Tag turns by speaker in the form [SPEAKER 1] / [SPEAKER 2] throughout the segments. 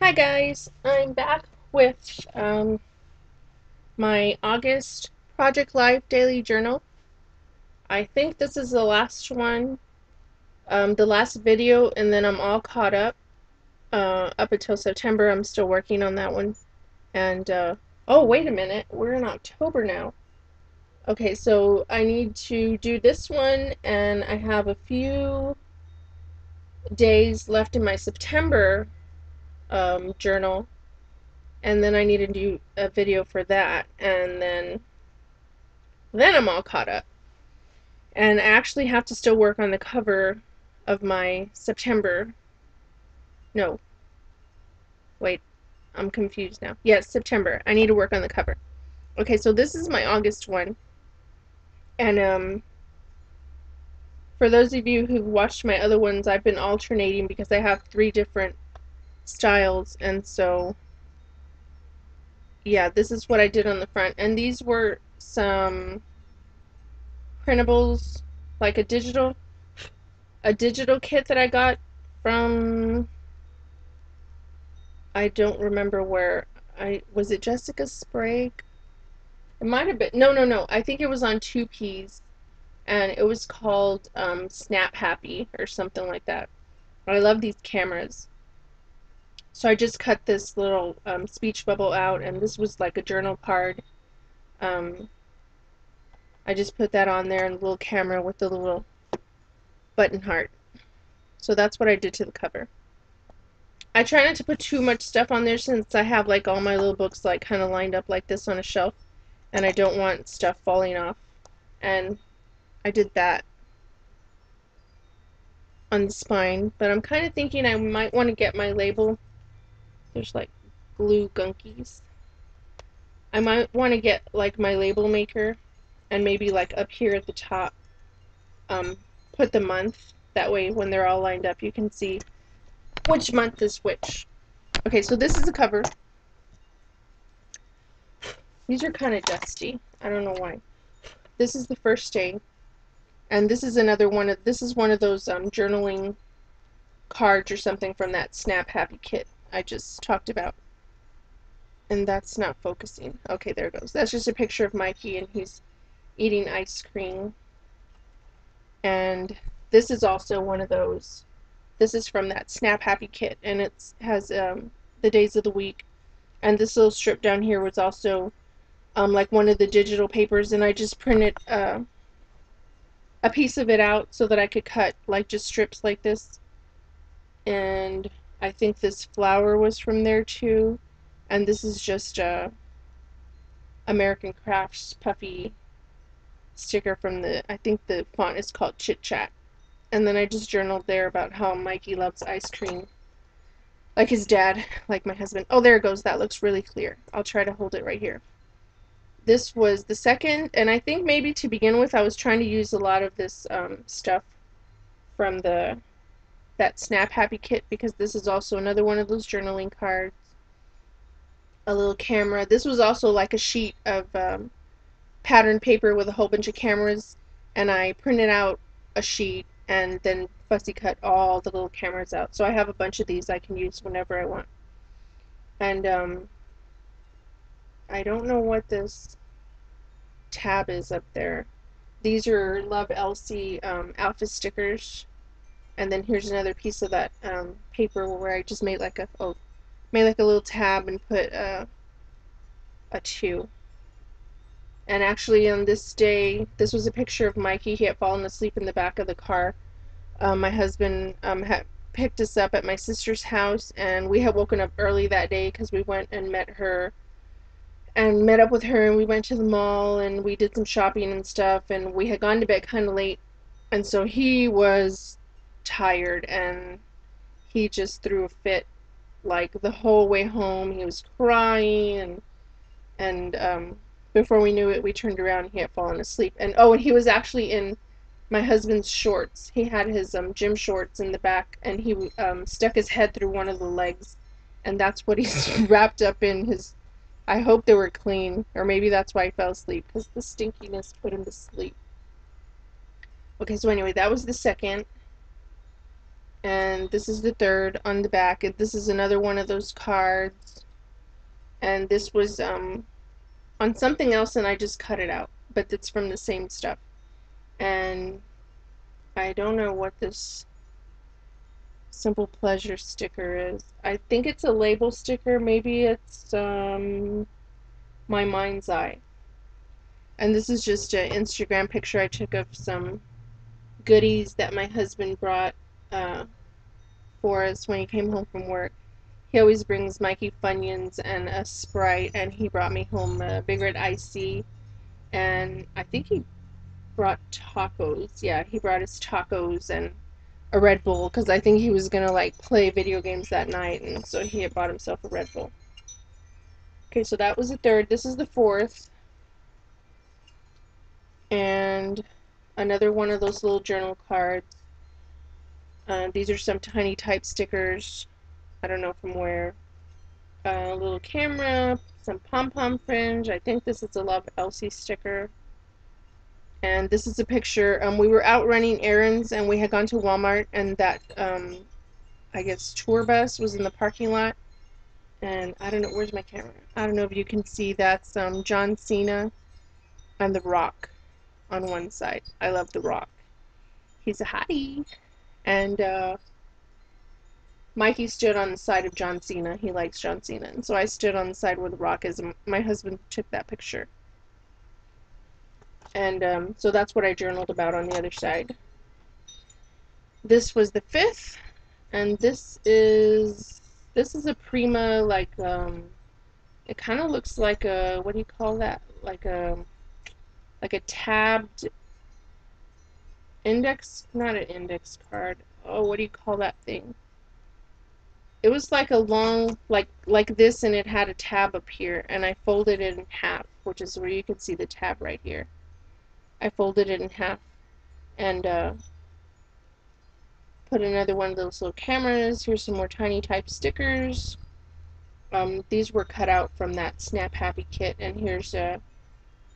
[SPEAKER 1] Hi guys, I'm back with my August Project Life Daily Journal. I think this is the last one, the last video, and then I'm all caught up. Up until September, I'm still working on that one. And, oh, wait a minute, we're in October now. Okay, so I need to do this one, and I have a few days left in my September journal, and then I need to do a video for that, and then I'm all caught up. And I actually have to still work on the cover of my September. No, wait, I'm confused now. Yes, September. I need to work on the cover. Okay, so this is my August one. And for those of you who've watched my other ones, I've been alternating because I have 3 different styles. And so, yeah, this is what I did on the front. And these were some printables, like a digital kit that I got from, I don't remember where. Was it Jessica Sprague? It might have been. No, no, no. I think it was on 2Ps, and it was called Snap Happy or something like that. I love these cameras. So I just cut this little speech bubble out, and this was like a journal card. Um, I just put that on there, and a little camera with the little button heart. So that's what I did to the cover. I try not to put too much stuff on there since I have like all my little books like kind of lined up like this on a shelf, and I don't want stuff falling off. And I did that on the spine, but I'm kind of thinking I might want to get my label. There's like glue gunkies. I might want to get like my label maker and maybe like up here at the top um, put the month. That way when they're all lined up you can see which month is which. Okay, so this is the cover. These are kind of dusty. I don't know why. This is the first day. And this is another one of, this is one of those journaling cards or something from that Snap Happy kit I just talked about. And that's not focusing. Okay, there it goes. That's just a picture of Mikey, and he's eating ice cream. And this is also one of those. This is from that Snap Happy kit, and it has the days of the week. And this little strip down here was also like one of the digital papers, and I just printed a piece of it out so that I could cut like just strips like this. And I think this flower was from there too. And this is just American Crafts puffy sticker from I think the font is called Chit Chat. And then I just journaled there about how Mikey loves ice cream. Like his dad, like my husband. Oh, there it goes. That looks really clear. I'll try to hold it right here. This was the second, and I think maybe to begin with I was trying to use a lot of this stuff from that Snap Happy kit, because this is also another one of those journaling cards. A little camera. This was also like a sheet of patterned paper with a whole bunch of cameras, and I printed out a sheet and then fussy cut all the little cameras out. So I have a bunch of these I can use whenever I want. And I don't know what this tab is up there. These are Love Elsie alpha stickers. And then here's another piece of that paper where I just made like made like a little tab and put a 2. And actually on this day, this was a picture of Mikey. He had fallen asleep in the back of the car. My husband had picked us up at my sister's house, and we had woken up early that day because we went and met up with her, and we went to the mall, and we did some shopping and stuff, and we had gone to bed kind of late, and so he was tired, and he just threw a fit like the whole way home. He was crying, and before we knew it, we turned around and he had fallen asleep. And oh, and he was actually in my husband's shorts. He had his gym shorts in the back, and he stuck his head through one of the legs, and that's what he's wrapped up in his. I hope they were clean, or maybe that's why he fell asleep, because the stinkiness put him to sleep. Okay, so anyway, that was the second. And this is the third on the back. This is another one of those cards. And this was on something else and I just cut it out. But it's from the same stuff. And I don't know what this Simple Pleasure sticker is. I think it's a label sticker. Maybe it's My Mind's Eye. And this is just an Instagram picture I took of some goodies that my husband brought uh, for us when he came home from work. He always brings Mikey Funyuns and a Sprite, and he brought me home a Big Red Icy, and I think he brought tacos. Yeah, he brought us tacos and a Red Bull, because I think he was gonna like play video games that night, and so he had bought himself a Red Bull. Okay, so that was the third. This is the fourth, and another one of those little journal cards. These are some tiny type stickers. I don't know from where. A little camera, some pom-pom fringe. I think this is a Love Elsie sticker. And this is a picture. We were out running errands and we had gone to Walmart, and that, I guess, tour bus was in the parking lot. And I don't know, where's my camera? I don't know if you can see that's John Cena and The Rock on one side. I love The Rock. He's a hottie. And Mikey stood on the side of John Cena. He likes John Cena. And so I stood on the side where The Rock is, and my husband took that picture. And so that's what I journaled about on the other side. This was the fifth, and this is a Prima, like it kind of looks like a, what do you call that? Like a tabbed index, not an index card. Oh, what do you call that thing? It was like a long, like this, and it had a tab up here, and I folded it in half, which is where you can see the tab right here. I folded it in half and put another one of those little cameras. Here's some more tiny type stickers. These were cut out from that Snap Happy kit, and here's a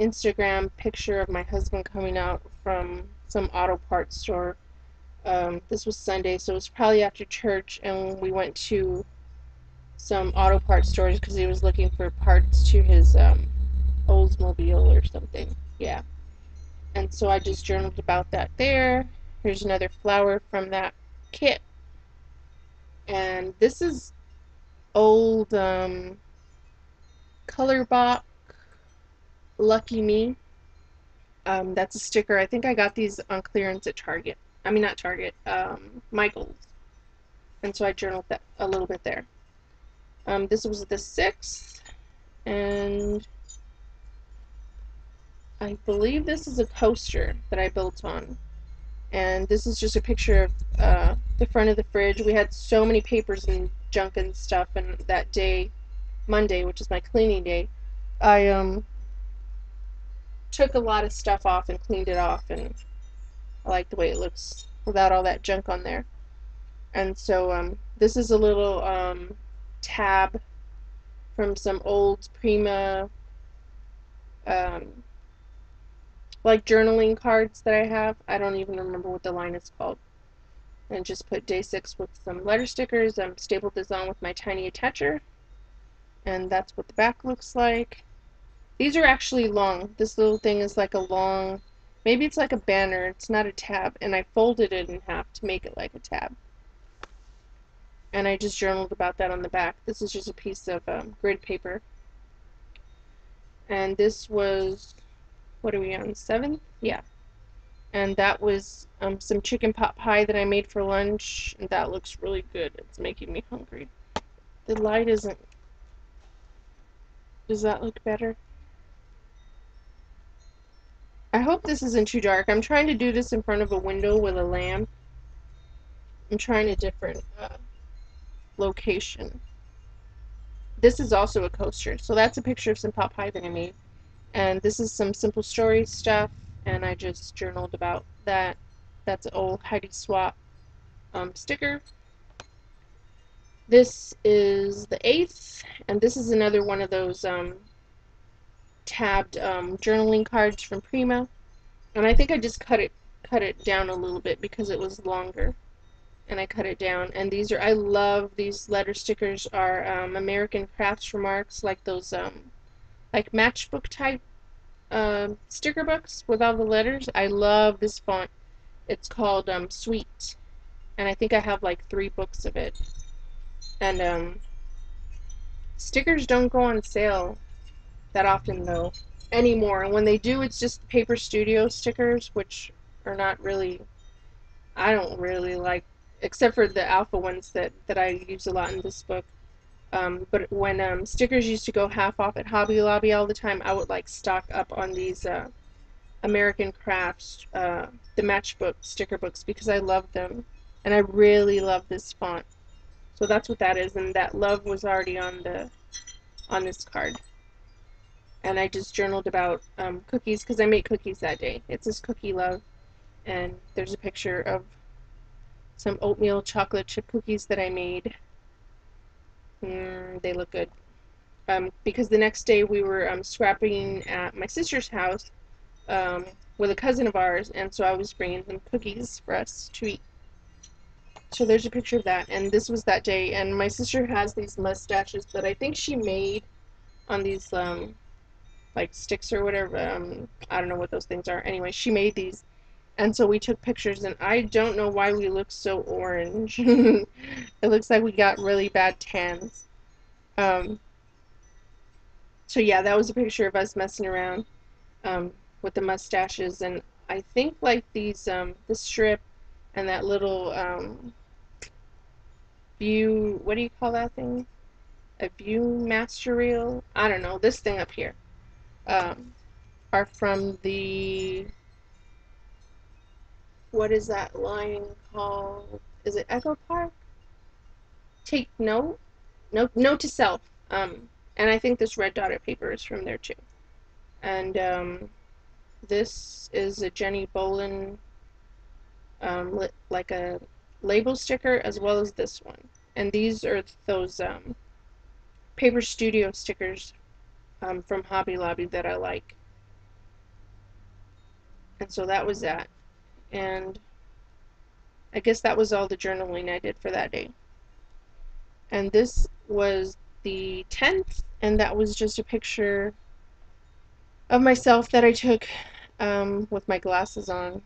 [SPEAKER 1] Instagram picture of my husband coming out from some auto parts store. This was Sunday, so it was probably after church, and we went to some auto parts stores because he was looking for parts to his Oldsmobile or something. Yeah. And so I just journaled about that there. Here's another flower from that kit. And this is old Colorbop Lucky Me. That's a sticker. I think I got these on clearance at Target. I mean, not Target, Michael's. And so I journaled that a little bit there. This was the sixth, and I believe this is a coaster that I built on. And this is just a picture of the front of the fridge. We had so many papers and junk and stuff, and that day, Monday, which is my cleaning day, I took a lot of stuff off and cleaned it off, and I like the way it looks without all that junk on there. And so this is a little tab from some old Prima um, like journaling cards that I have. I don't even remember what the line is called. And just put day 6 with some letter stickers. Stapled this on with my tiny attacher. And that's what the back looks like. These are actually long. This little thing is like a long, maybe it's like a banner. It's not a tab. And I folded it in half to make it like a tab. And I just journaled about that on the back. This is just a piece of grid paper. And this was, what are we on, 7th? Yeah. And that was some chicken pot pie that I made for lunch, and that looks really good. It's making me hungry. The light isn't... Does that look better? I hope this isn't too dark. I'm trying to do this in front of a window with a lamp. I'm trying a different location. This is also a coaster. So that's a picture of some pot pie that I made. And this is some Simple Story stuff, and I just journaled about that. That's an old Heidi Swap sticker. This is the 8th, and this is another one of those tabbed journaling cards from Prima. And I think I just cut it down a little bit because it was longer. and I cut it down. And these are, I love these letter stickers, are American Crafts Remarks, like those like matchbook type sticker books with all the letters. I love this font. It's called Sweet, and I think I have like 3 books of it. And stickers don't go on sale that often though anymore. And when they do, it's just Paper Studio stickers, which are not really, I don't really like, except for the alpha ones that I use a lot in this book. But when stickers used to go half off at Hobby Lobby all the time, I would like stock up on these American Crafts, the matchbook sticker books, because I love them. And I really love this font. So that's what that is, and that love was already on this card. And I just journaled about cookies because I made cookies that day. It says Cookie Love, and there's a picture of some oatmeal chocolate chip cookies that I made. They look good. Because the next day we were scrapping at my sister's house um, with a cousin of ours, and so I was bringing them cookies for us to eat. So there's a picture of that, and this was that day. And my sister has these mustaches that I think she made on these like sticks or whatever. I don't know what those things are. Anyway, she made these, and so we took pictures. And I don't know why we look so orange. It looks like we got really bad tans. Um, so yeah, that was a picture of us messing around um, with the mustaches, and I think like these the strip and that little view. What do you call that thing? A view master reel? I don't know. This thing up here um, are from the, what is that line called? Is it Echo Park? Take note, note to self. And I think this red dotted paper is from there too. And this is a Jenny Bolin like a label sticker, as well as this one. And these are those Paper Studio stickers from Hobby Lobby that I like. And so that was that. And I guess that was all the journaling I did for that day. And this was the 10th, and that was just a picture of myself that I took with my glasses on.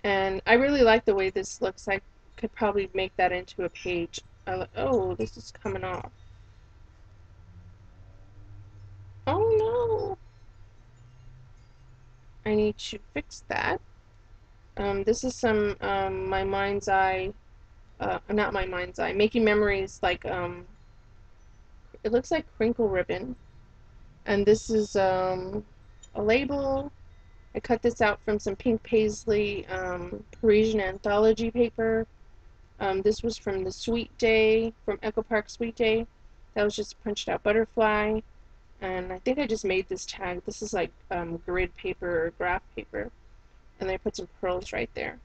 [SPEAKER 1] And I really like the way this looks. I could probably make that into a page. Oh, this is coming off. Oh no! I need to fix that. This is some my mind's eye, not my mind's eye, making memories, like it looks like crinkle ribbon. And this is a label. I cut this out from some pink paisley Parisian anthology paper. This was from the Sweet Day, from Echo Park Sweet Day. That was just punched out butterfly. And I think I just made this tag. This is like grid paper or graph paper. And I put some pearls right there.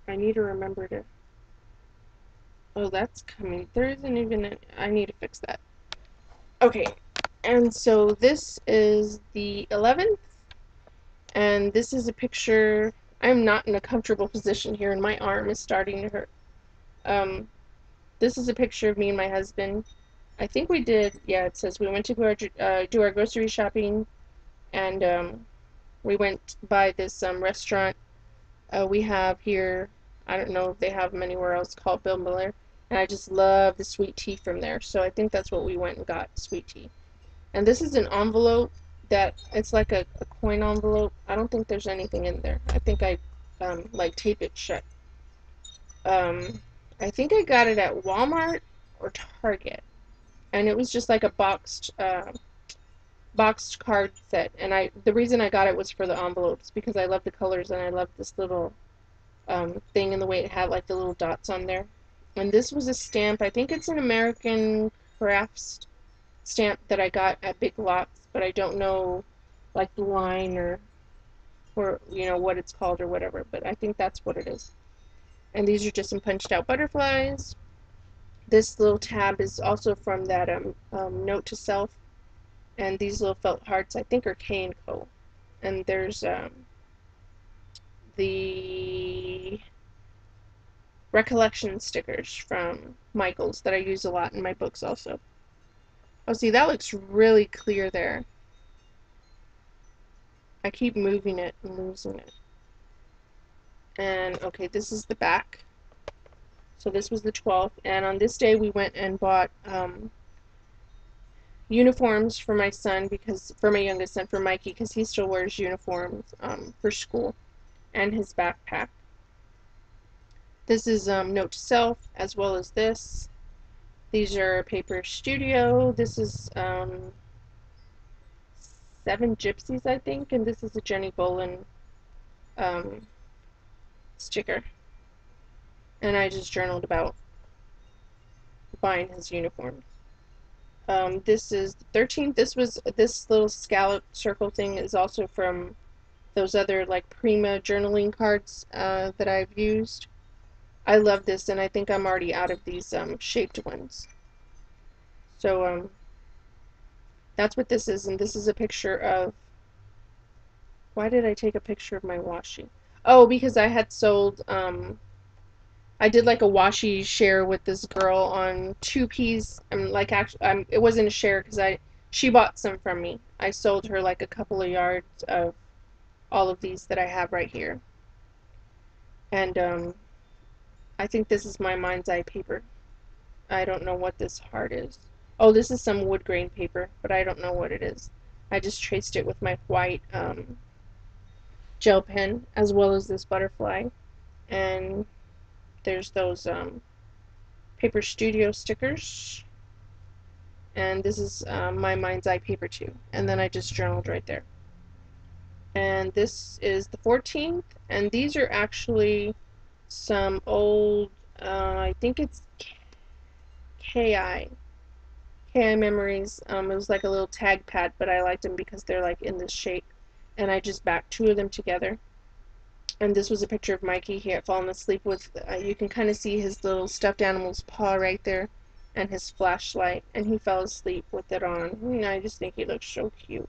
[SPEAKER 1] I need to remember to. Oh, that's coming. There isn't even. I need to fix that. Okay, and so this is the 11th, and this is a picture. I'm not in a comfortable position here, and my arm is starting to hurt. Um, this is a picture of me and my husband. I think we did. Yeah, it says we went to do our grocery shopping, and we went by this restaurant we have here. I don't know if they have them anywhere else, called Bill Miller, and I just love the sweet tea from there. So I think that's what we went and got, sweet tea. And this is an envelope that it's like a coin envelope. I don't think there's anything in there. I think I like tape it shut. Um, I think I got it at Walmart or Target, and it was just like a boxed card set. And the reason I got it was for the envelopes, because I love the colors and I love this little thing and the way it had like the little dots on there. And this was a stamp. I think it's an American Crafts stamp that I got at Big Lots, but I don't know like the line or you know what it's called or whatever, but I think that's what it is. And these are just some punched out butterflies. This little tab is also from that note to self, and these little felt hearts I think are K and Co. And there's the recollection stickers from Michaels that I use a lot in my books also. Oh, see, that looks really clear there. I keep moving it and losing it. And okay, this is the back. So this was the 12th, and on this day we went and bought uniforms for my son, because for my youngest son, for Mikey, because he still wears uniforms for school, and his backpack. This is Note to Self, as well as this. These are Paper Studio. This is Seven Gypsies, I think, and this is a Jenny Bolin um, sticker. And I just journaled about buying his uniforms. This is the 13th. This little scallop circle thing is also from those other like Prima journaling cards that I've used. I love this, and I think I'm already out of these shaped ones. So that's what this is, and this is a picture of. Why did I take a picture of my washi? Oh, because I had sold I did like a washi share with this girl on 2Ps. Like actually, it wasn't a share because she bought some from me. I sold her like a couple of yards of all of these that I have right here, and I think this is my mind's eye paper. I don't know what this heart is. Oh, this is some wood grain paper, but I don't know what it is. I just traced it with my white gel pen, as well as this butterfly, and there's those Paper Studio stickers. And this is my mind's eye paper too. And then I just journaled right there. And this is the 14th, and these are actually some old, I think it's KI, KI memories. It was like a little tag pad, but I liked them because they're like in this shape. And I just backed two of them together. And this was a picture of Mikey. He had fallen asleep with, you can kind of see his little stuffed animal's paw right there, and his flashlight, and he fell asleep with it on. And I just think he looks so cute.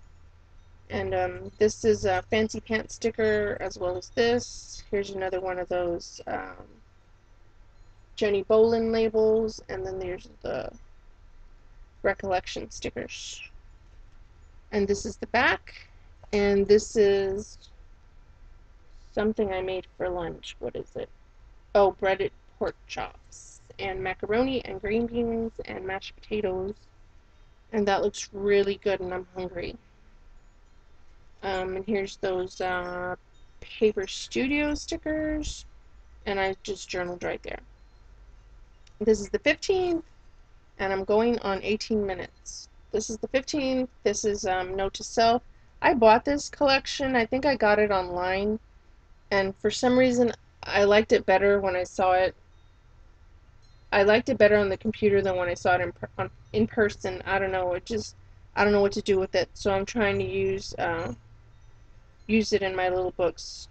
[SPEAKER 1] And this is a fancy pants sticker, as well as this. Here's another one of those Jenny Bolin labels, and then there's the recollection stickers. And this is the back, and this is something I made for lunch. What is it? Oh, breaded pork chops, and macaroni, and green beans, and mashed potatoes. And that looks really good, and I'm hungry. And here's those Paper Studio stickers, and I just journaled right there. This is the 15th, and I'm going on 18 minutes. This is the 15th. This is Note to Self. I bought this collection. I think I got it online, and for some reason I liked it better when I saw it. I liked it better on the computer than when I saw it in person. I don't know. I don't know what to do with it. So I'm trying to use it in my little books,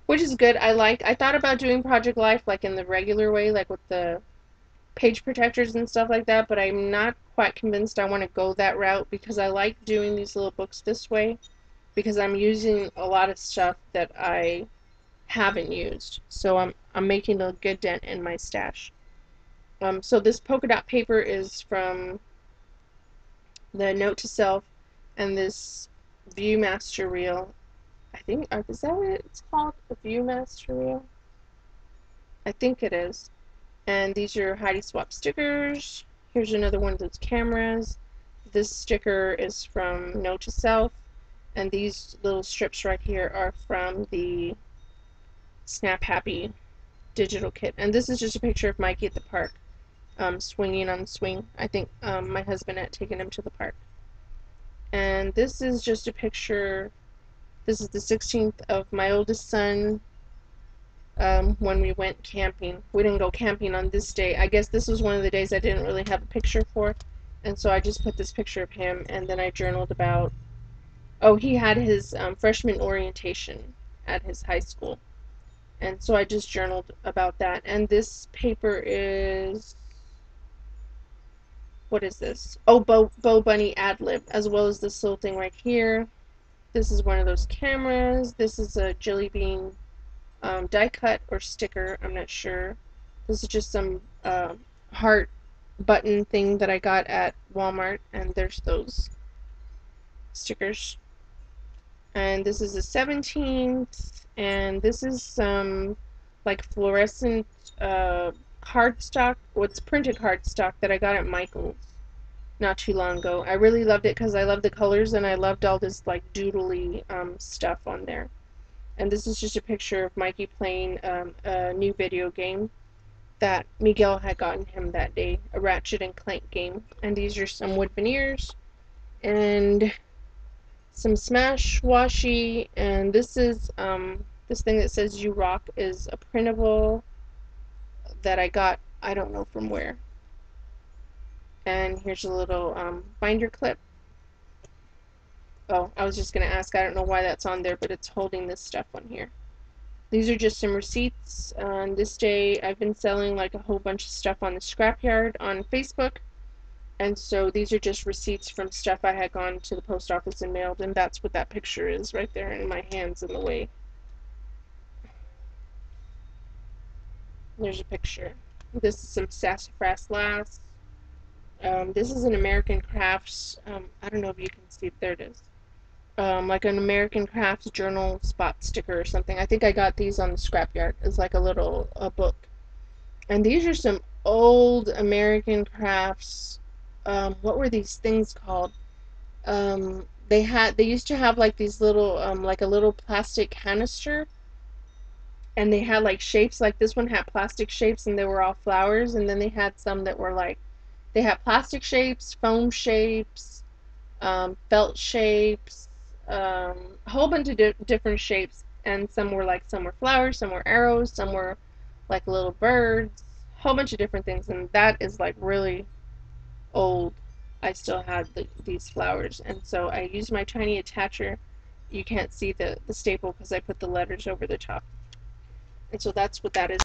[SPEAKER 1] which is good. I thought about doing Project Life like in the regular way, like with the page protectors and stuff like that, but I'm not quite convinced I want to go that route, because I like doing these little books this way, because I'm using a lot of stuff that I haven't used. So I'm making a good dent in my stash. So this polka dot paper is from the Note to Self, and this Viewmaster reel. I think, is that what it's called? The Viewmaster reel? I think it is. And these are Heidi Swap stickers. Here's another one of those cameras. This sticker is from Note to Self, and these little strips right here are from the Snap Happy digital kit. And this is just a picture of Mikey at the park, swinging on the swing. I think my husband had taken him to the park. And this is just a picture. This is the 16th of my oldest son when we went camping. We didn't go camping on this day. I guess this was one of the days I didn't really have a picture for, and so I just put this picture of him, and then I journaled about, oh, he had his freshman orientation at his high school, and so I just journaled about that. And this paper is, what is this? Oh, Bo Bunny ad lib, as well as this little thing right here. This is one of those cameras. This is a Jelly Bean die cut or sticker, I'm not sure. This is just some heart button thing that I got at Walmart, and there's those stickers. And this is the 17th, and this is some like fluorescent cardstock, what's printed cardstock that I got at Michael's not too long ago. I really loved it because I love the colors and I loved all this like doodly stuff on there. And this is just a picture of Mikey playing a new video game that Miguel had gotten him that day, a Ratchet and Clank game. And these are some wood veneers and some Smash washi, and this is this thing that says "You Rock" is a printable that I got, I don't know from where. And here's a little binder clip. Oh, I was just gonna ask, I don't know why that's on there, but it's holding this stuff on here. These are just some receipts. On this day, I've been selling like a whole bunch of stuff on the scrapyard on Facebook. And so these are just receipts from stuff I had gone to the post office and mailed, and that's what that picture is right there, and my hand's in the way. There's a picture. This is some sassafras lass. This is an American Crafts. I don't know if you can see it. There it is. Like an American Crafts journal spot sticker or something. I think I got these on the scrapyard. It's like a little book. And these are some old American Crafts. What were these things called? They used to have like these little like a little plastic canister, and they had like shapes. Like this one had plastic shapes and they were all flowers, and then they had some that were like they had plastic shapes, foam shapes, felt shapes, a whole bunch of different shapes, and some were flowers, some were arrows, some were like little birds, a whole bunch of different things, and that is like really old. I still had these flowers, and so I used my tiny attacher. You can't see the staple because I put the letters over the top. And so that's what that is.